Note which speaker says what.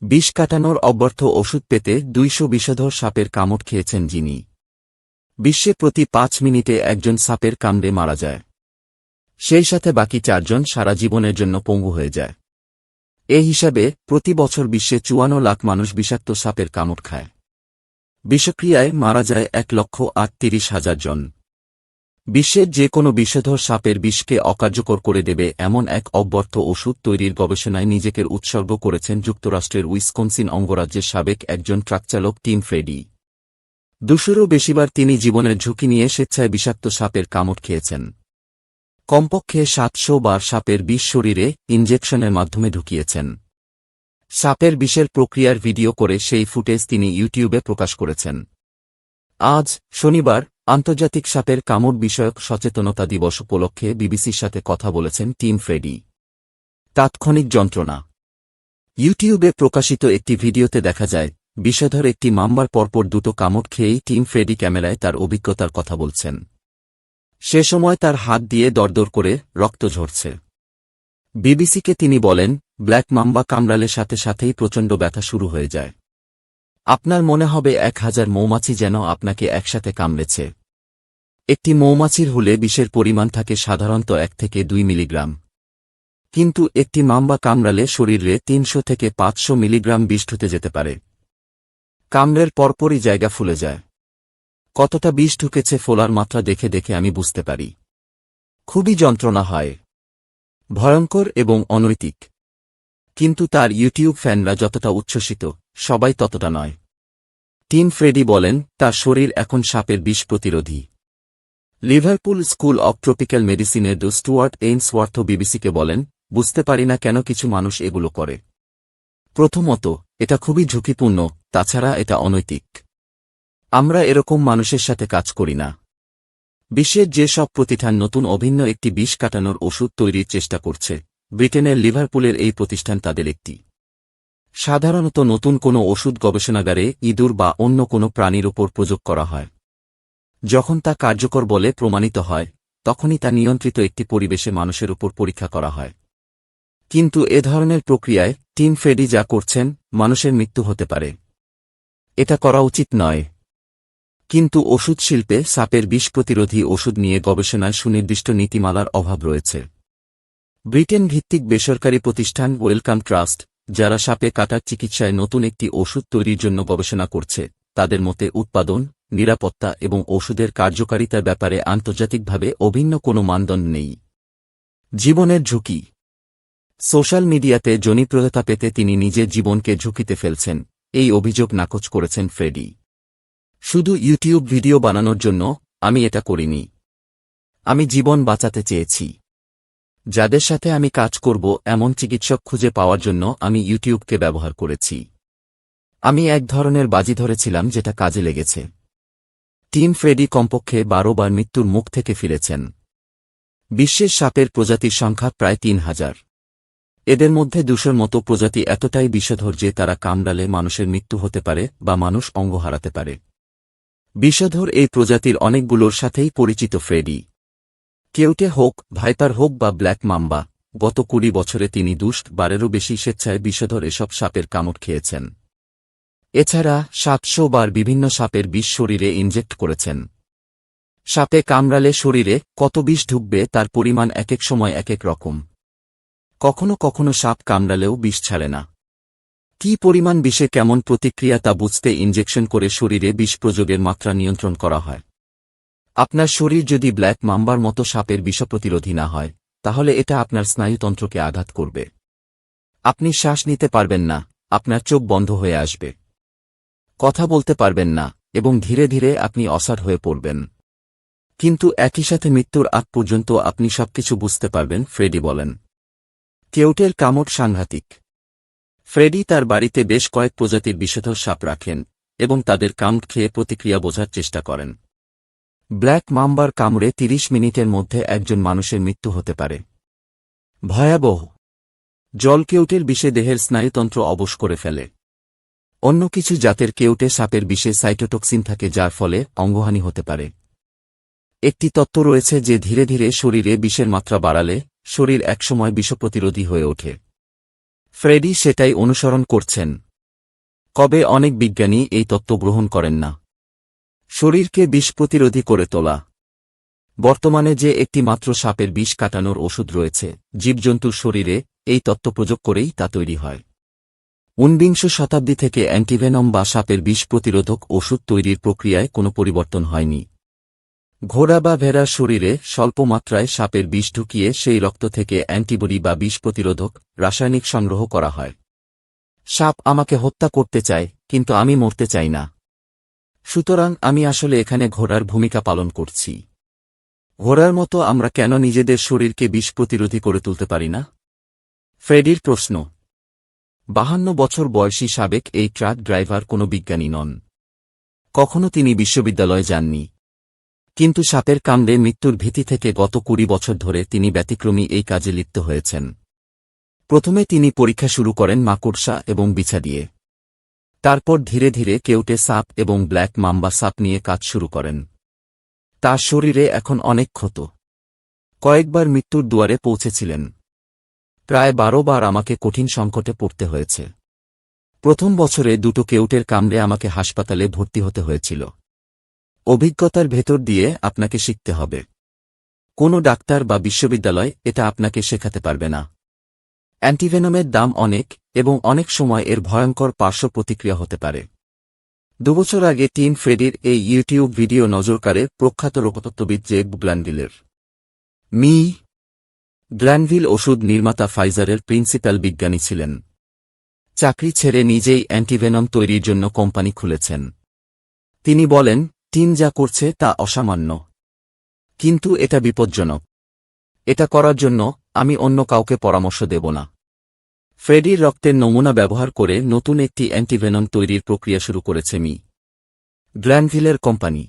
Speaker 1: বিষ কাটানোর অব্যর্থ ওষুধ পেতে ২০০ বিষধর সাপের কামড় খেয়েছেন যিনি। বিশ্বে প্রতি ৫ মিনিটে একজন সাপের কামড়ে মারা যায়। সেই সাথে বাকি ৪ জন সারা জীবনের জন্য পঙ্গু হয়ে যায়। এ হিসাবে প্রতি বছর বিশ্বে ৫৪ লাখ মানুষ বিষাক্ত সাপের কামড় খায়। বিষক্রিয়ায় মারা যায় ১,৩৮,০০০ জন। বিশ্বের যে কোনো বিষধর সাপের বিষকে অকার্যকর করে দেবে এমন এক অব্যর্থ ওষুধ তৈরির গবেষণায় নিজেকে উৎসর্গ করেছেন যুক্তরাষ্ট্রের উইসকনসিন অঙ্গরাজ্যের সাবেক একজন ট্রাকচালক টিম ফ্রেডি। ২০০রও বেশিবার তিনি জীবনের ঝুঁকি নিয়ে স্বেচ্ছায় বিষাক্ত সাপের কামড় খেয়েছেন। কমপক্ষে ৭০০ বার সাপের বিষ শরীরে ইনজেকশনের মাধ্যমে ঢুকিয়েছেন। সাপের বিষের প্রক্রিয়ার ভিডিও করে সেই ফুটেজ তিনি ইউটিউবে প্রকাশ করেছেন। আজ শনিবার আন্তর্জাতিক সাপের কামড় বিষয়ক সচেতনতা দিবস উপলক্ষে বিবিসির সাথে কথা বলেছেন টিম ফ্রেডি। তাৎক্ষণিক যন্ত্রণা। ইউটিউবে প্রকাশিত একটি ভিডিওতে দেখা যায় বিষধর একটি মামবার পরপর ২টো কামড় খেয়েই টিম ফ্রেডি ক্যামেরায় তার অভিজ্ঞতার কথা বলছেন। সে সময় তার হাত দিয়ে দরদর করে রক্ত ঝরছে। বিবিসিকে তিনি বলেন, ব্ল্যাক মাম্বা কামড়ালে সাথে সাথেই প্রচণ্ড ব্যথা শুরু হয়ে যায়। আপনার মনে হবে ১,০০০ মৌমাছি যেন আপনাকে একসাথে কামড়েছে। একটি মৌমাছির হুলে বিষের পরিমাণ থাকে সাধারণত ১ থেকে ২ মিলিগ্রাম। কিন্তু একটি মাম্বা কামড়ালে শরীরে ৩০০ থেকে ৫০০ মিলিগ্রাম বিষ ঢুকে যেতে পারে। কামড়ের পরপরই জায়গা ফুলে যায়। কতটা বিষ ঢুকেছে ফোলার মাত্রা দেখে দেখে আমি বুঝতে পারি। খুবই যন্ত্রণা হয়, ভয়ঙ্কর এবং অনৈতিক। কিন্তু তার ইউটিউব ফ্যানরা যতটা উচ্ছ্বসিত, সবাই ততটা নয়। টিম ফ্রেডি বলেন, তার শরীর এখন সাপের বিষ প্রতিরোধী। লিভারপুল স্কুল অব ট্রপিক্যাল মেডিসিনের ডো স্টুয়ার্ট এইনসওয়ার্থ বিবিসিকে বলেন, বুঝতে পারি না কেন কিছু মানুষ এগুলো করে। প্রথমত, এটা খুবই ঝুঁকিপূর্ণ, তাছাড়া এটা অনৈতিক। আমরা এরকম মানুষের সাথে কাজ করি না। বিশ্বের যে সব প্রতিষ্ঠান নতুন অভিন্ন একটি বিষ কাটানোর ওষুধ তৈরির চেষ্টা করছে, ব্রিটেনের লিভারপুলের এই প্রতিষ্ঠান তাদের একটি। সাধারণত নতুন কোনো ওষুধ গবেষণাগারে ইঁদুর বা অন্য কোনো প্রাণীর ওপর প্রয়োগ করা হয়। যখন তা কার্যকর বলে প্রমাণিত হয়, তখনই তা নিয়ন্ত্রিত একটি পরিবেশে মানুষের উপর পরীক্ষা করা হয়। কিন্তু এ ধরনের প্রক্রিয়ায় টিম ফ্রেডি যা করছেন, মানুষের মৃত্যু হতে পারে। এটা করা উচিত নয়। কিন্তু ওষুধ শিল্পে সাপের বিষ প্রতিরোধী ওষুধ নিয়ে গবেষণায় সুনির্দিষ্ট নীতিমালার অভাব রয়েছে। ব্রিটেন ভিত্তিক বেসরকারি প্রতিষ্ঠান ওয়েলকাম ট্রাস্ট, যারা সাপে কাটার চিকিৎসায় নতুন একটি ওষুধ তৈরির জন্য গবেষণা করছে, তাদের মতে উৎপাদন, নিরাপত্তা এবং ওষুধের কার্যকারিতার ব্যাপারে আন্তর্জাতিকভাবে অভিন্ন কোনো মানদণ্ড নেই। জীবনের ঝুঁকি। সোশ্যাল মিডিয়াতে জনপ্রিয়তা পেতে তিনি নিজের জীবনকে ঝুঁকিতে ফেলছেন, এই অভিযোগ নাকচ করেছেন ফ্রেডি। শুধু ইউটিউব ভিডিও বানানোর জন্য আমি এটা করিনি। আমি জীবন বাঁচাতে চেয়েছি। যাদের সাথে আমি কাজ করব এমন চিকিৎসক খুঁজে পাওয়ার জন্য আমি ইউটিউবকে ব্যবহার করেছি। আমি এক ধরনের বাজি ধরেছিলাম যেটা কাজে লেগেছে। টিম ফ্রেডি কমপক্ষে ১২ বার মৃত্যুর মুখ থেকে ফিরেছেন। বিশ্বের সাপের প্রজাতির সংখ্যা প্রায় ৩,০০০। এদের মধ্যে ২০০র মতো প্রজাতি এতটাই বিষধর যে তারা কামড়ালে মানুষের মৃত্যু হতে পারে বা মানুষ অঙ্গ হারাতে পারে। বিষধর এই প্রজাতির অনেকগুলোর সাথেই পরিচিত ফ্রেডি। কেউটে হোক, ভাইপার হোক বা ব্ল্যাক মাম্বা, গত ২০ বছরে তিনি ২০ বারেরও বেশি স্বেচ্ছায় বিষধর এসব সাপের কামড় খেয়েছেন। এছাড়া ৭০০ বার বিভিন্ন সাপের বিষ শরীরে ইনজেক্ট করেছেন। সাপে কামড়ালে শরীরে কত বিষ ঢুকবে তার পরিমাণ একেক সময় একেক রকম। কখনো কখনো সাপ কামড়ালেও বিষ ছাড়ে না। কী পরিমাণ বিষে কেমন প্রতিক্রিয়া তা বুঝতে ইনজেকশন করে শরীরে বিষ প্রয়োগের মাত্রা নিয়ন্ত্রণ করা হয়। আপনার শরীর যদি ব্ল্যাক মাম্বার মতো সাপের বিষপ্রতিরোধী না হয়, তাহলে এটা আপনার স্নায়ুতন্ত্রকে আঘাত করবে। আপনি শ্বাস নিতে পারবেন না, আপনার চোখ বন্ধ হয়ে আসবে, কথা বলতে পারবেন না এবং ধীরে ধীরে আপনি অসাড় হয়ে পড়বেন। কিন্তু একই সাথে মৃত্যুর আগ পর্যন্ত আপনি সবকিছু বুঝতে পারবেন, ফ্রেডি বলেন। কেউটের কামড় সাংঘাতিক। ফ্রেডি তার বাড়িতে বেশ কয়েক প্রজাতির বিষধর সাপ রাখেন এবং তাদের কামড় খেয়ে প্রতিক্রিয়া বোঝার চেষ্টা করেন। ব্ল্যাক মাম্বার কামড়ে ৩০ মিনিটের মধ্যে একজন মানুষের মৃত্যু হতে পারে। ভয়াবহ। জলকেউটের বিষে দেহের স্নায়ুতন্ত্র অবশ করে ফেলে। অন্য কিছু জাতের কেউটে সাপের বিষে সাইটোটক্সিন থাকে যার ফলে অঙ্গহানি হতে পারে। একটি তত্ত্ব রয়েছে যে ধীরে ধীরে শরীরে বিষের মাত্রা বাড়ালে শরীর একসময় বিষপ্রতিরোধী হয়ে ওঠে। ফ্রেডি সেটাই অনুসরণ করছেন। কবে অনেক বিজ্ঞানী এই তত্ত্ব গ্রহণ করেন না। শরীরকে বিষ প্রতিরোধী করে তোলা। বর্তমানে যে একটি মাত্র সাপের বিষ কাটানোর ওষুধ রয়েছে, জীবজন্তুর শরীরে এই তত্ত্ব প্রয়োগ করেই তা তৈরি হয়। ১৯ শতাব্দী থেকে অ্যান্টিভেনম বা সাপের বিষ প্রতিরোধক ওষুধ তৈরির প্রক্রিয়ায় কোনো পরিবর্তন হয়নি। ঘোড়া বা ভেড়ার শরীরে স্বল্প মাত্রায় সাপের বিষ ঢুকিয়ে সেই রক্ত থেকে অ্যান্টিবডি বা বিষ প্রতিরোধক রাসায়নিক সংগ্রহ করা হয়। সাপ আমাকে হত্যা করতে চায়, কিন্তু আমি মরতে চাই না। সুতরাং আমি আসলে এখানে ঘোড়ার ভূমিকা পালন করছি। ঘোড়ার মতো আমরা কেন নিজেদের শরীরকে বিষ প্রতিরোধী করে তুলতে পারি না? ফ্রেডির প্রশ্ন। ৫২ বছর বয়সী সাবেক এই ট্রাক ড্রাইভার কোনো বিজ্ঞানী নন। কখনো তিনি বিশ্ববিদ্যালয়ে যাননি। কিন্তু সাপের কামড়ে মৃত্যুর ভীতি থেকে গত ২০ বছর ধরে তিনি ব্যতিক্রমী এই কাজে লিপ্ত হয়েছেন। প্রথমে তিনি পরীক্ষা শুরু করেন মাকড়সা এবং বিছা দিয়ে। তারপর ধীরে ধীরে কেউটে সাপ এবং ব্ল্যাক মাম্বা সাপ নিয়ে কাজ শুরু করেন। তার শরীরে এখন অনেক ক্ষত। কয়েকবার মৃত্যুর দুয়ারে পৌঁছেছিলেন। প্রায় ১২ বার আমাকে কঠিন সংকটে পড়তে হয়েছে। প্রথম বছরে ২টো কেউটের কামড়ে আমাকে হাসপাতালে ভর্তি হতে হয়েছিল। অভিজ্ঞতার ভেতর দিয়ে আপনাকে শিখতে হবে। কোনো ডাক্তার বা বিশ্ববিদ্যালয় এটা আপনাকে শেখাতে পারবে না। অ্যান্টিভেনমের দাম অনেক, এবং অনেক সময় এর ভয়ঙ্কর পার্শ্ব প্রতিক্রিয়া হতে পারে। ২ বছর আগে টিম ফ্রেডির এই ইউটিউব ভিডিও নজর কাড়ে প্রখ্যাত রোগতত্ত্ববিদ জেব গ্ল্যানভিলের। মি. গ্ল্যানভিল ওষুধ নির্মাতা ফাইজারের প্রিন্সিপাল বিজ্ঞানী ছিলেন। চাকরি ছেড়ে নিজেই অ্যান্টিভেনম তৈরির জন্য কোম্পানি খুলেছেন। তিনি বলেন, টিম যা করছে তা অসামান্য। কিন্তু এটা বিপজ্জনক। এটা করার জন্য আমি অন্য কাউকে পরামর্শ দেব না। ফ্রেডির রক্তের নমুনা ব্যবহার করে নতুন একটি অ্যান্টিভেনম তৈরির প্রক্রিয়া শুরু করেছে মি. গ্ল্যানভিলের কোম্পানি।